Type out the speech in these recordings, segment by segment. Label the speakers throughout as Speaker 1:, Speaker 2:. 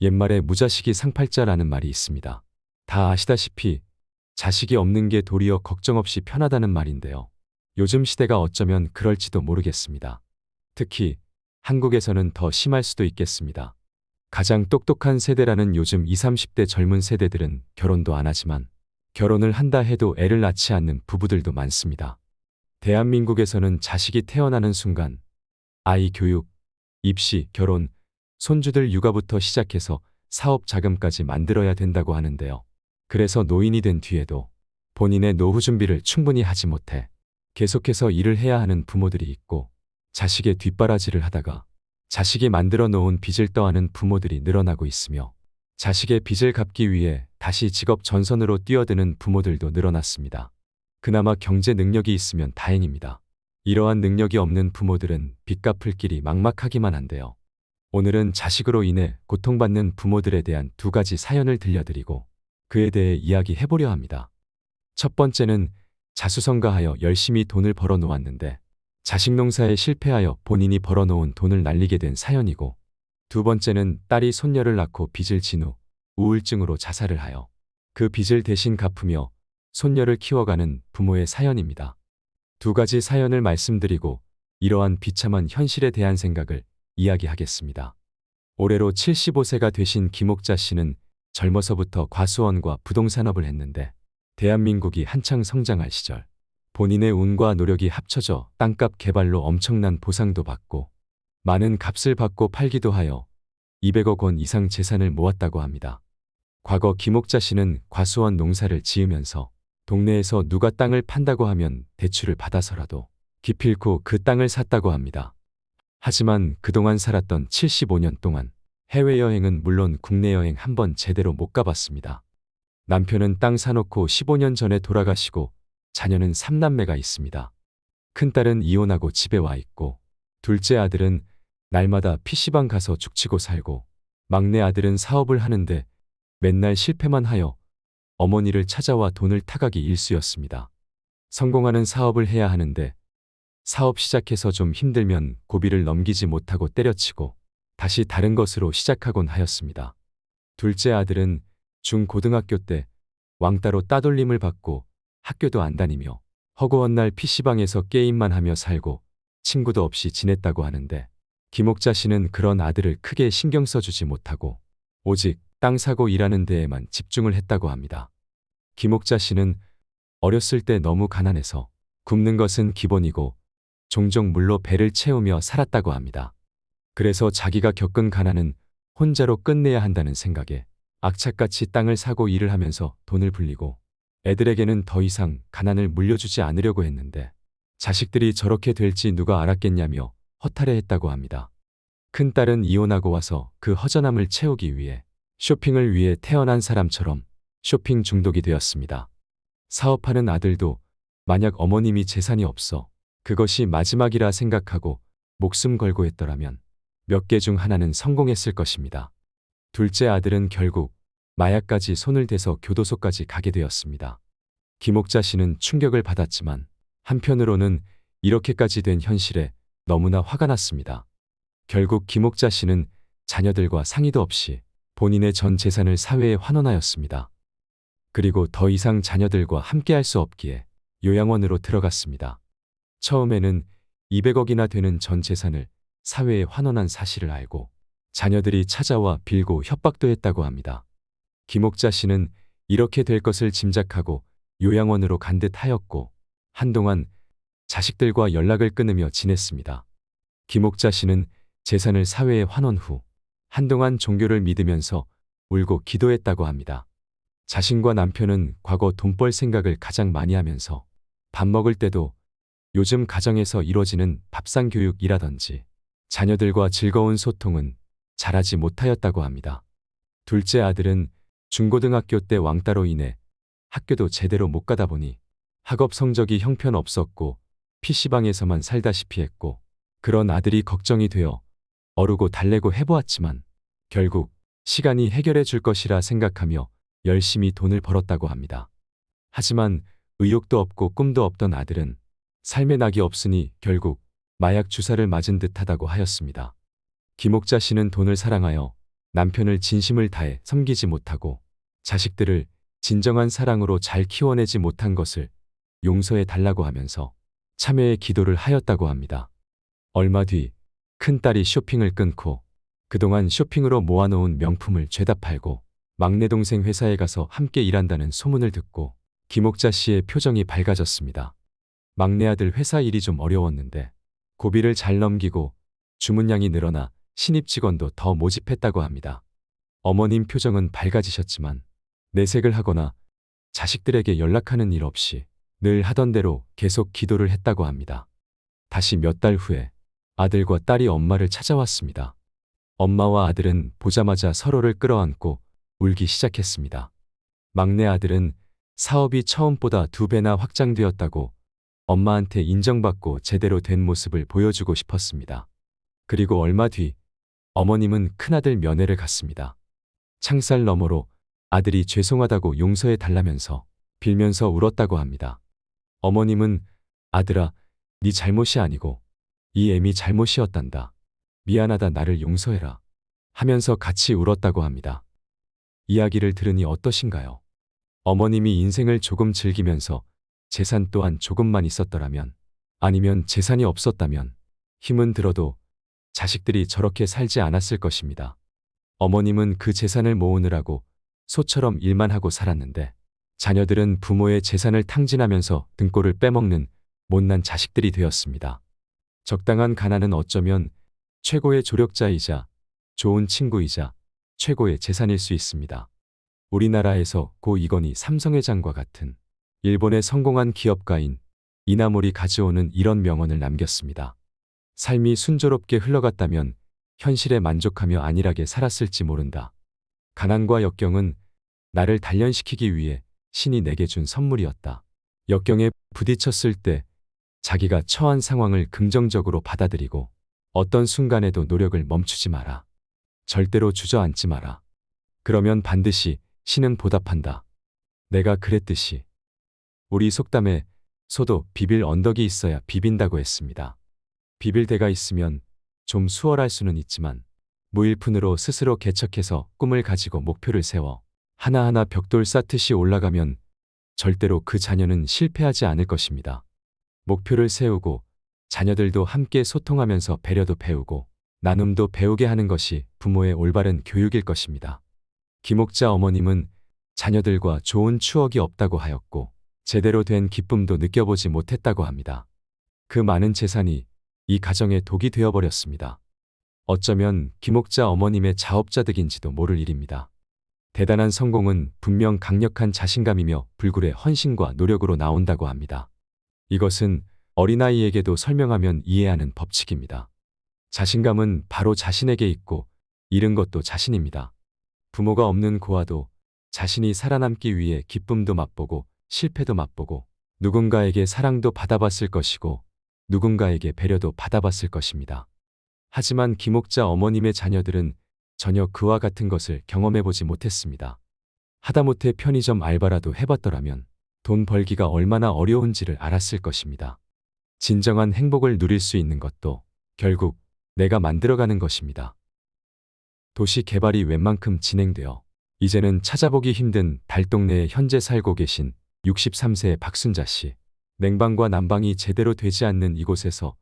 Speaker 1: 옛말에 무자식이 상팔자라는 말이 있습니다. 다 아시다시피 자식이 없는 게 도리어 걱정 없이 편하다는 말인데요. 요즘 시대가 어쩌면 그럴지도 모르겠습니다. 특히 한국에서는 더 심할 수도 있겠습니다. 가장 똑똑한 세대라는 요즘 20, 30대 젊은 세대들은 결혼도 안 하지만 결혼을 한다 해도 애를 낳지 않는 부부들도 많습니다. 대한민국에서는 자식이 태어나는 순간 아이 교육, 입시, 결혼, 손주들 육아부터 시작해서 사업 자금까지 만들어야 된다고 하는데요. 그래서 노인이 된 뒤에도 본인의 노후 준비를 충분히 하지 못해 계속해서 일을 해야 하는 부모들이 있고 자식의 뒷바라지를 하다가 자식이 만들어 놓은 빚을 떠안는 부모들이 늘어나고 있으며 자식의 빚을 갚기 위해 다시 직업 전선으로 뛰어드는 부모들도 늘어났습니다. 그나마 경제 능력이 있으면 다행입니다. 이러한 능력이 없는 부모들은 빚 갚을 길이 막막하기만 한데요. 오늘은 자식으로 인해 고통받는 부모들에 대한 두 가지 사연을 들려드리고 그에 대해 이야기해보려 합니다. 첫 번째는 자수성가하여 열심히 돈을 벌어 놓았는데 자식 농사에 실패하여 본인이 벌어놓은 돈을 날리게 된 사연이고, 두 번째는 딸이 손녀를 낳고 빚을 진 후 우울증으로 자살을 하여 그 빚을 대신 갚으며 손녀를 키워가는 부모의 사연입니다. 두 가지 사연을 말씀드리고 이러한 비참한 현실에 대한 생각을 이야기하겠습니다. 올해로 75세가 되신 김옥자 씨는 젊어서부터 과수원과 부동산업을 했는데 대한민국이 한창 성장할 시절 본인의 운과 노력이 합쳐져 땅값 개발로 엄청난 보상도 받고 많은 값을 받고 팔기도 하여 200억 원 이상 재산을 모았다고 합니다. 과거 김옥자 씨는 과수원 농사를 지으면서 동네에서 누가 땅을 판다고 하면 대출을 받아서라도 기필코 그 땅을 샀다고 합니다. 하지만 그동안 살았던 75년 동안 해외여행은 물론 국내 여행 한 번 제대로 못 가봤습니다. 남편은 땅 사놓고 15년 전에 돌아가시고 자녀는 3남매가 있습니다. 큰딸은 이혼하고 집에 와 있고 둘째 아들은 날마다 PC방 가서 죽치고 살고 막내 아들은 사업을 하는데 맨날 실패만 하여 어머니를 찾아와 돈을 타가기 일쑤였습니다. 성공하는 사업을 해야 하는데 사업 시작해서 좀 힘들면 고비를 넘기지 못하고 때려치고 다시 다른 것으로 시작하곤 하였습니다. 둘째 아들은 중고등학교 때 왕따로 따돌림을 받고 학교도 안 다니며 허구한 날 PC방에서 게임만 하며 살고 친구도 없이 지냈다고 하는데 김옥자 씨는 그런 아들을 크게 신경 써주지 못하고 오직 땅 사고 일하는 데에만 집중을 했다고 합니다. 김옥자 씨는 어렸을 때 너무 가난해서 굶는 것은 기본이고 종종 물로 배를 채우며 살았다고 합니다. 그래서 자기가 겪은 가난은 혼자로 끝내야 한다는 생각에 악착같이 땅을 사고 일을 하면서 돈을 불리고 애들에게는 더 이상 가난을 물려주지 않으려고 했는데 자식들이 저렇게 될지 누가 알았겠냐며 허탈해했다고 합니다. 큰딸은 이혼하고 와서 그 허전함을 채우기 위해 쇼핑을 위해 태어난 사람처럼 쇼핑 중독이 되었습니다. 사업하는 아들도 만약 어머님이 재산이 없어 그것이 마지막이라 생각하고 목숨 걸고 했더라면 몇 개 중 하나는 성공했을 것입니다. 둘째 아들은 결국 마약까지 손을 대서 교도소까지 가게 되었습니다. 김옥자 씨는 충격을 받았지만 한편으로는 이렇게까지 된 현실에 너무나 화가 났습니다. 결국 김옥자 씨는 자녀들과 상의도 없이 본인의 전 재산을 사회에 환원하였습니다. 그리고 더 이상 자녀들과 함께할 수 없기에 요양원으로 들어갔습니다. 처음에는 200억이나 되는 전 재산을 사회에 환원한 사실을 알고 자녀들이 찾아와 빌고 협박도 했다고 합니다. 김옥자 씨는 이렇게 될 것을 짐작하고 요양원으로 간 듯 하였고 한동안 자식들과 연락을 끊으며 지냈습니다. 김옥자 씨는 재산을 사회에 환원 후 한동안 종교를 믿으면서 울고 기도했다고 합니다. 자신과 남편은 과거 돈 벌 생각을 가장 많이 하면서 밥 먹을 때도 요즘 가정에서 이루어지는 밥상 교육이라든지 자녀들과 즐거운 소통은 잘하지 못하였다고 합니다. 둘째 아들은 중고등학교 때 왕따로 인해 학교도 제대로 못 가다 보니 학업 성적이 형편없었고 PC방에서만 살다시피 했고 그런 아들이 걱정이 되어 어르고 달래고 해보았지만 결국 시간이 해결해 줄 것이라 생각하며 열심히 돈을 벌었다고 합니다. 하지만 의욕도 없고 꿈도 없던 아들은 삶의 낙이 없으니 결국 마약 주사를 맞은 듯하다고 하였습니다. 김옥자 씨는 돈을 사랑하여 남편을 진심을 다해 섬기지 못하고 자식들을 진정한 사랑으로 잘 키워내지 못한 것을 용서해 달라고 하면서 참회의 기도를 하였다고 합니다. 얼마 뒤 큰딸이 쇼핑을 끊고 그동안 쇼핑으로 모아놓은 명품을 죄다 팔고 막내 동생 회사에 가서 함께 일한다는 소문을 듣고 김옥자 씨의 표정이 밝아졌습니다. 막내 아들 회사 일이 좀 어려웠는데 고비를 잘 넘기고 주문량이 늘어나 신입 직원도 더 모집했다고 합니다. 어머님 표정은 밝아지셨지만 내색을 하거나 자식들에게 연락하는 일 없이 늘 하던 대로 계속 기도를 했다고 합니다. 다시 몇 달 후에 아들과 딸이 엄마를 찾아왔습니다. 엄마와 아들은 보자마자 서로를 끌어안고 울기 시작했습니다. 막내 아들은 사업이 처음보다 2배나 확장되었다고 엄마한테 인정받고 제대로 된 모습을 보여주고 싶었습니다. 그리고 얼마 뒤 어머님은 큰아들 면회를 갔습니다. 창살 너머로 아들이 죄송하다고 용서해 달라면서 빌면서 울었다고 합니다. 어머님은 아들아, 네 잘못이 아니고 이 애미 잘못이었단다. 미안하다, 나를 용서해라 하면서 같이 울었다고 합니다. 이야기를 들으니 어떠신가요? 어머님이 인생을 조금 즐기면서 재산 또한 조금만 있었더라면, 아니면 재산이 없었다면 힘은 들어도 자식들이 저렇게 살지 않았을 것입니다. 어머님은 그 재산을 모으느라고 소처럼 일만 하고 살았는데 자녀들은 부모의 재산을 탕진하면서 등골을 빼먹는 못난 자식들이 되었습니다. 적당한 가난은 어쩌면 최고의 조력자이자 좋은 친구이자 최고의 재산일 수 있습니다. 우리나라에서 고 이건희 삼성회장과 같은 일본의 성공한 기업가인 이나모리 가즈오는 이런 명언을 남겼습니다. 삶이 순조롭게 흘러갔다면 현실에 만족하며 안일하게 살았을지 모른다. 가난과 역경은 나를 단련시키기 위해 신이 내게 준 선물이었다. 역경에 부딪혔을 때 자기가 처한 상황을 긍정적으로 받아들이고 어떤 순간에도 노력을 멈추지 마라. 절대로 주저앉지 마라. 그러면 반드시 신은 보답한다. 내가 그랬듯이. 우리 속담에 소도 비빌 언덕이 있어야 비빈다고 했습니다. 비빌 데가 있으면 좀 수월할 수는 있지만 무일푼으로 스스로 개척해서 꿈을 가지고 목표를 세워 하나하나 벽돌 쌓듯이 올라가면 절대로 그 자녀는 실패하지 않을 것입니다. 목표를 세우고 자녀들도 함께 소통하면서 배려도 배우고 나눔도 배우게 하는 것이 부모의 올바른 교육일 것입니다. 김옥자 어머님은 자녀들과 좋은 추억이 없다고 하였고 제대로 된 기쁨도 느껴보지 못했다고 합니다. 그 많은 재산이 이 가정의 독이 되어버렸습니다. 어쩌면 김옥자 어머님의 자업자득인지도 모를 일입니다. 대단한 성공은 분명 강력한 자신감이며 불굴의 헌신과 노력으로 나온다고 합니다. 이것은 어린아이에게도 설명하면 이해하는 법칙입니다. 자신감은 바로 자신에게 있고 잃은 것도 자신입니다. 부모가 없는 고아도 자신이 살아남기 위해 기쁨도 맛보고 실패도 맛보고 누군가에게 사랑도 받아봤을 것이고 누군가에게 배려도 받아봤을 것입니다. 하지만 김옥자 어머님의 자녀들은 전혀 그와 같은 것을 경험해보지 못했습니다. 하다못해 편의점 알바라도 해봤더라면 돈 벌기가 얼마나 어려운지를 알았을 것입니다. 진정한 행복을 누릴 수 있는 것도 결국 내가 만들어가는 것입니다. 도시 개발이 웬만큼 진행되어 이제는 찾아보기 힘든 달동네에 현재 살고 계신 63세의 박순자 씨. 냉방과 난방이 제대로 되지 않는 이곳에서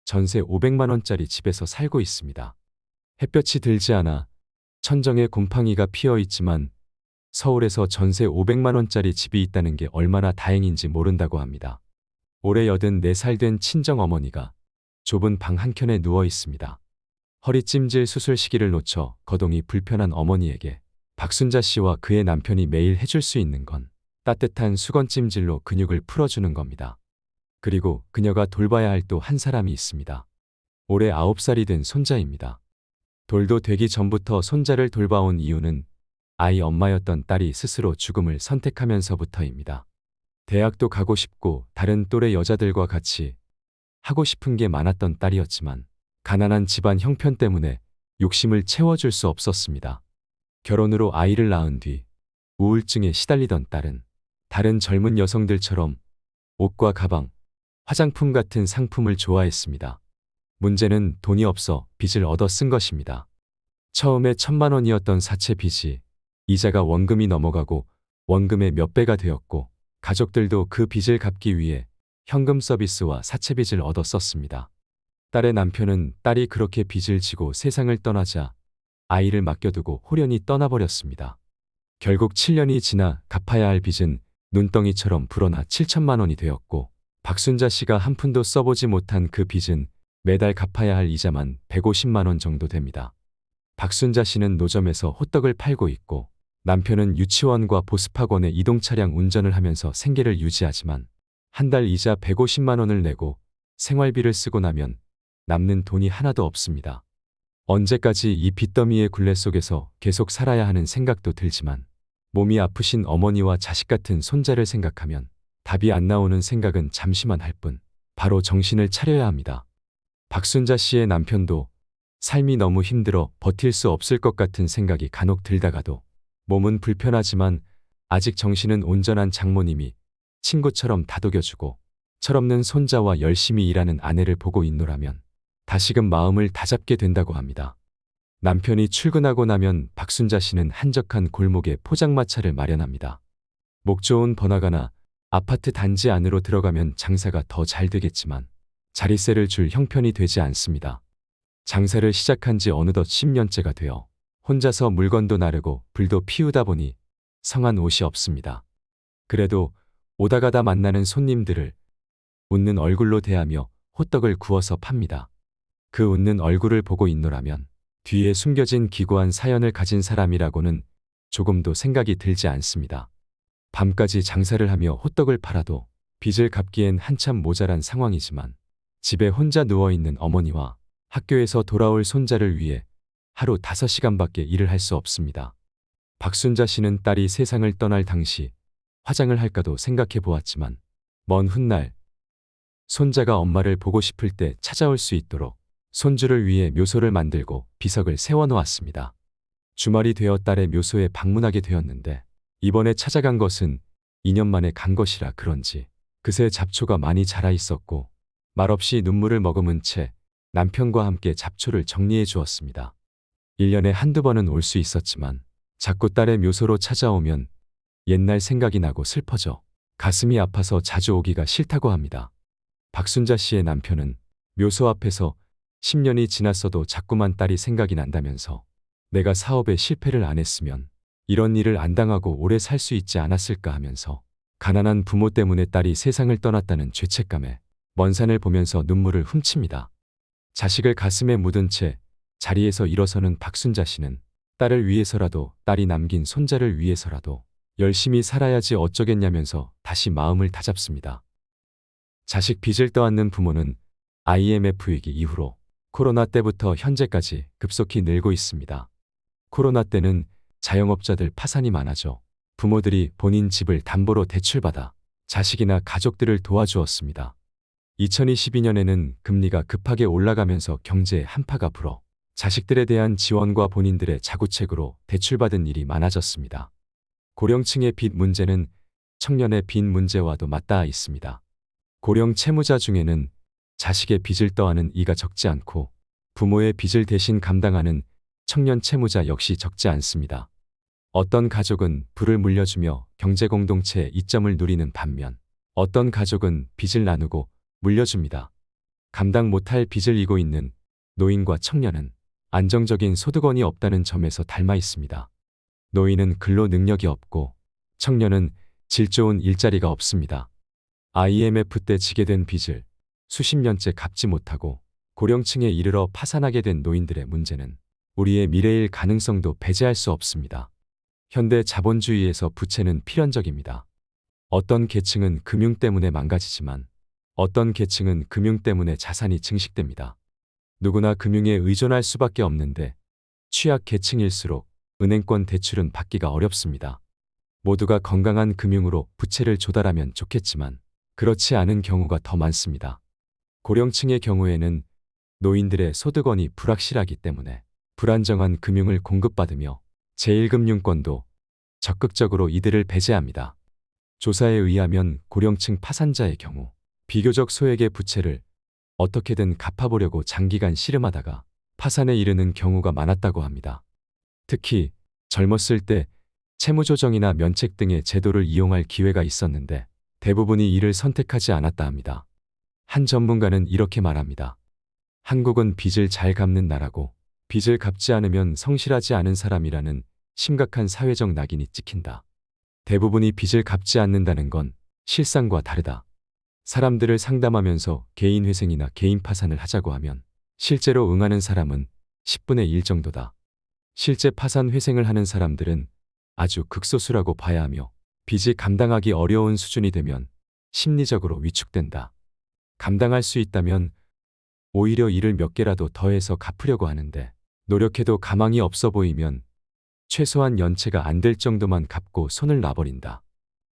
Speaker 1: 전세 500만 원짜리 집에서 살고 있습니다. 햇볕이 들지 않아 천정에 곰팡이가 피어 있지만 서울에서 전세 500만 원짜리 집이 있다는 게 얼마나 다행인지 모른다고 합니다. 올해 84살 된 친정어머니가 좁은 방 한켠에 누워 있습니다. 허리 찜질 수술 시기를 놓쳐 거동이 불편한 어머니에게 박순자 씨와 그의 남편이 매일 해줄 수 있는 건 따뜻한 수건 찜질로 근육을 풀어주는 겁니다. 그리고 그녀가 돌봐야 할 또 한 사람이 있습니다. 올해 9살이 된 손자입니다. 돌도 되기 전부터 손자를 돌봐온 이유는 아이 엄마였던 딸이 스스로 죽음을 선택하면서부터입니다. 대학도 가고 싶고 다른 또래 여자들과 같이 하고 싶은 게 많았던 딸이었지만 가난한 집안 형편 때문에 욕심을 채워줄 수 없었습니다. 결혼으로 아이를 낳은 뒤 우울증에 시달리던 딸은 다른 젊은 여성들처럼 옷과 가방, 화장품 같은 상품을 좋아했습니다. 문제는 돈이 없어 빚을 얻어 쓴 것입니다. 처음에 1,000만 원이었던 사채 빚이 이자가 원금이 넘어가고 원금의 몇 배가 되었고 가족들도 그 빚을 갚기 위해 현금 서비스와 사채 빚을 얻어 썼습니다. 딸의 남편은 딸이 그렇게 빚을 지고 세상을 떠나자 아이를 맡겨두고 홀연히 떠나버렸습니다. 결국 7년이 지나 갚아야 할 빚은 눈덩이처럼 불어나 7천만 원이 되었고 박순자 씨가 한 푼도 써보지 못한 그 빚은 매달 갚아야 할 이자만 150만 원 정도 됩니다. 박순자 씨는 노점에서 호떡을 팔고 있고 남편은 유치원과 보습학원에 이동차량 운전을 하면서 생계를 유지하지만 한 달 이자 150만 원을 내고 생활비를 쓰고 나면 남는 돈이 하나도 없습니다. 언제까지 이 빚더미의 굴레 속에서 계속 살아야 하는 생각도 들지만 몸이 아프신 어머니와 자식 같은 손자를 생각하면 답이 안 나오는 생각은 잠시만 할 뿐 바로 정신을 차려야 합니다. 박순자 씨의 남편도 삶이 너무 힘들어 버틸 수 없을 것 같은 생각이 간혹 들다가도 몸은 불편하지만 아직 정신은 온전한 장모님이 친구처럼 다독여주고 철없는 손자와 열심히 일하는 아내를 보고 있노라면 다시금 마음을 다잡게 된다고 합니다. 남편이 출근하고 나면 박순자 씨는 한적한 골목에 포장마차를 마련합니다. 목 좋은 번화가나 아파트 단지 안으로 들어가면 장사가 더 잘 되겠지만 자릿세를 줄 형편이 되지 않습니다. 장사를 시작한 지 어느덧 10년째가 되어 혼자서 물건도 나르고 불도 피우다 보니 성한 옷이 없습니다. 그래도 오다 가다 만나는 손님들을 웃는 얼굴로 대하며 호떡을 구워서 팝니다. 그 웃는 얼굴을 보고 있노라면 뒤에 숨겨진 기구한 사연을 가진 사람이라고는 조금도 생각이 들지 않습니다. 밤까지 장사를 하며 호떡을 팔아도 빚을 갚기엔 한참 모자란 상황이지만 집에 혼자 누워있는 어머니와 학교에서 돌아올 손자를 위해 하루 5시간밖에 일을 할 수 없습니다. 박순자 씨는 딸이 세상을 떠날 당시 화장을 할까도 생각해 보았지만 먼 훗날 손자가 엄마를 보고 싶을 때 찾아올 수 있도록 손주를 위해 묘소를 만들고 비석을 세워놓았습니다. 주말이 되어 딸의 묘소에 방문하게 되었는데 이번에 찾아간 것은 2년 만에 간 것이라 그런지 그새 잡초가 많이 자라 있었고 말없이 눈물을 머금은 채 남편과 함께 잡초를 정리해 주었습니다. 1년에 한두 번은 올 수 있었지만 자꾸 딸의 묘소로 찾아오면 옛날 생각이 나고 슬퍼져 가슴이 아파서 자주 오기가 싫다고 합니다. 박순자 씨의 남편은 묘소 앞에서 10년이 지났어도 자꾸만 딸이 생각이 난다면서 내가 사업에 실패를 안 했으면 이런 일을 안 당하고 오래 살 수 있지 않았을까 하면서 가난한 부모 때문에 딸이 세상을 떠났다는 죄책감에 먼 산을 보면서 눈물을 훔칩니다. 자식을 가슴에 묻은 채 자리에서 일어서는 박순자 씨는 딸을 위해서라도 딸이 남긴 손자를 위해서라도 열심히 살아야지 어쩌겠냐면서 다시 마음을 다잡습니다. 자식 빚을 떠안는 부모는 IMF 위기 이후로 코로나 때부터 현재까지 급속히 늘고 있습니다. 코로나 때는 자영업자들 파산이 많아져 부모들이 본인 집을 담보로 대출받아 자식이나 가족들을 도와주었습니다. 2022년에는 금리가 급하게 올라가면서 경제에 한파가 불어 자식들에 대한 지원과 본인들의 자구책으로 대출받은 일이 많아졌습니다. 고령층의 빚 문제는 청년의 빚 문제와도 맞닿아 있습니다. 고령 채무자 중에는 자식의 빚을 떠안는 이가 적지 않고 부모의 빚을 대신 감당하는 청년 채무자 역시 적지 않습니다. 어떤 가족은 부를 물려주며 경제공동체의 이점을 누리는 반면 어떤 가족은 빚을 나누고 물려줍니다. 감당 못할 빚을 이고 있는 노인과 청년은 안정적인 소득원이 없다는 점에서 닮아 있습니다. 노인은 근로 능력이 없고 청년은 질 좋은 일자리가 없습니다. IMF 때 지게 된 빚을 수십 년째 갚지 못하고 고령층에 이르러 파산하게 된 노인들의 문제는 우리의 미래일 가능성도 배제할 수 없습니다. 현대 자본주의에서 부채는 필연적입니다. 어떤 계층은 금융 때문에 망가지지만 어떤 계층은 금융 때문에 자산이 증식됩니다. 누구나 금융에 의존할 수밖에 없는데 취약 계층일수록 은행권 대출은 받기가 어렵습니다. 모두가 건강한 금융으로 부채를 조달하면 좋겠지만 그렇지 않은 경우가 더 많습니다. 고령층의 경우에는 노인들의 소득원이 불확실하기 때문에 불안정한 금융을 공급받으며 제1금융권도 적극적으로 이들을 배제합니다. 조사에 의하면 고령층 파산자의 경우 비교적 소액의 부채를 어떻게든 갚아보려고 장기간 씨름하다가 파산에 이르는 경우가 많았다고 합니다. 특히 젊었을 때 채무조정이나 면책 등의 제도를 이용할 기회가 있었는데 대부분이 이를 선택하지 않았다 합니다. 한 전문가는 이렇게 말합니다. 한국은 빚을 잘 갚는 나라고 빚을 갚지 않으면 성실하지 않은 사람이라는 심각한 사회적 낙인이 찍힌다. 대부분이 빚을 갚지 않는다는 건 실상과 다르다. 사람들을 상담하면서 개인 회생이나 개인 파산을 하자고 하면 실제로 응하는 사람은 10분의 1 정도다. 실제 파산 회생을 하는 사람들은 아주 극소수라고 봐야 하며 빚이 감당하기 어려운 수준이 되면 심리적으로 위축된다. 감당할 수 있다면 오히려 이를 몇 개라도 더해서 갚으려고 하는데 노력해도 가망이 없어 보이면 최소한 연체가 안 될 정도만 갚고 손을 놔버린다.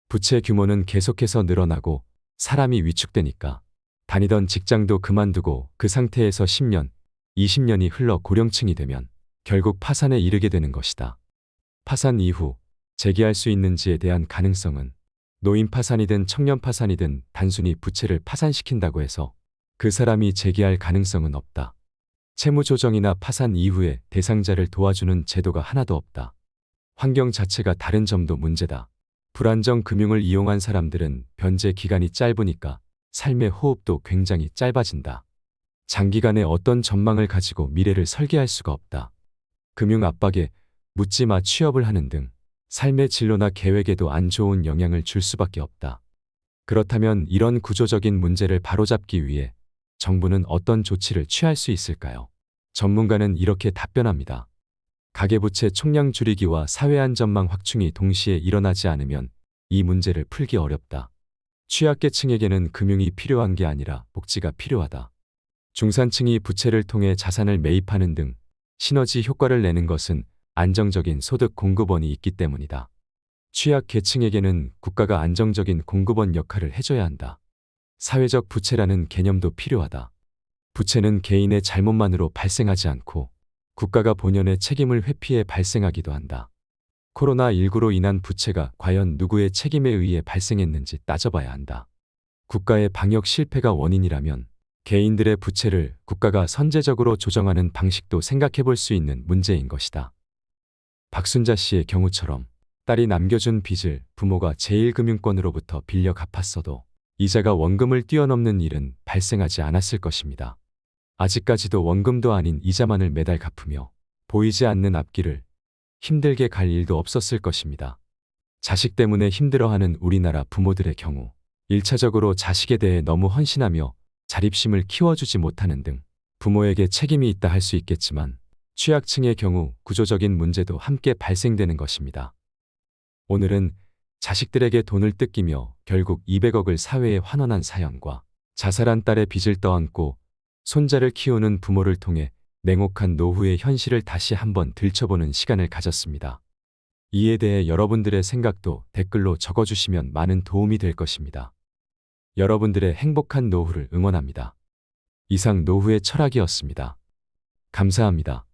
Speaker 1: 부채 규모는 계속해서 늘어나고 사람이 위축되니까 다니던 직장도 그만두고 그 상태에서 10년, 20년이 흘러 고령층이 되면 결국 파산에 이르게 되는 것이다. 파산 이후 재기할 수 있는지에 대한 가능성은 노인 파산이든 청년 파산이든 단순히 부채를 파산시킨다고 해서 그 사람이 재기할 가능성은 없다. 채무조정이나 파산 이후에 대상자를 도와주는 제도가 하나도 없다. 환경 자체가 다른 점도 문제다. 불안정 금융을 이용한 사람들은 변제 기간이 짧으니까 삶의 호흡도 굉장히 짧아진다. 장기간에 어떤 전망을 가지고 미래를 설계할 수가 없다. 금융 압박에 묻지마 취업을 하는 등 삶의 진로나 계획에도 안 좋은 영향을 줄 수밖에 없다. 그렇다면 이런 구조적인 문제를 바로잡기 위해 정부는 어떤 조치를 취할 수 있을까요? 전문가는 이렇게 답변합니다. 가계부채 총량 줄이기와 사회안전망 확충이 동시에 일어나지 않으면 이 문제를 풀기 어렵다. 취약계층에게는 금융이 필요한 게 아니라 복지가 필요하다. 중산층이 부채를 통해 자산을 매입하는 등 시너지 효과를 내는 것은 안정적인 소득 공급원이 있기 때문이다. 취약계층에게는 국가가 안정적인 공급원 역할을 해줘야 한다. 사회적 부채라는 개념도 필요하다. 부채는 개인의 잘못만으로 발생하지 않고 국가가 본연의 책임을 회피해 발생하기도 한다. 코로나19로 인한 부채가 과연 누구의 책임에 의해 발생했는지 따져봐야 한다. 국가의 방역 실패가 원인이라면 개인들의 부채를 국가가 선제적으로 조정하는 방식도 생각해 볼 수 있는 문제인 것이다. 박순자 씨의 경우처럼 딸이 남겨준 빚을 부모가 제1금융권으로부터 빌려 갚았어도 이자가 원금을 뛰어넘는 일은 발생하지 않았을 것입니다. 아직까지도 원금도 아닌 이자만을 매달 갚으며 보이지 않는 앞길을 힘들게 갈 일도 없었을 것입니다. 자식 때문에 힘들어하는 우리나라 부모들의 경우 1차적으로 자식에 대해 너무 헌신하며 자립심을 키워주지 못하는 등 부모에게 책임이 있다 할 수 있겠지만 취약층의 경우 구조적인 문제도 함께 발생되는 것입니다. 오늘은 자식들에게 돈을 뜯기며 결국 200억을 사회에 환원한 사연과 자살한 딸의 빚을 떠안고 손자를 키우는 부모를 통해 냉혹한 노후의 현실을 다시 한번 들춰보는 시간을 가졌습니다. 이에 대해 여러분들의 생각도 댓글로 적어주시면 많은 도움이 될 것입니다. 여러분들의 행복한 노후를 응원합니다. 이상 노후의 철학이었습니다. 감사합니다.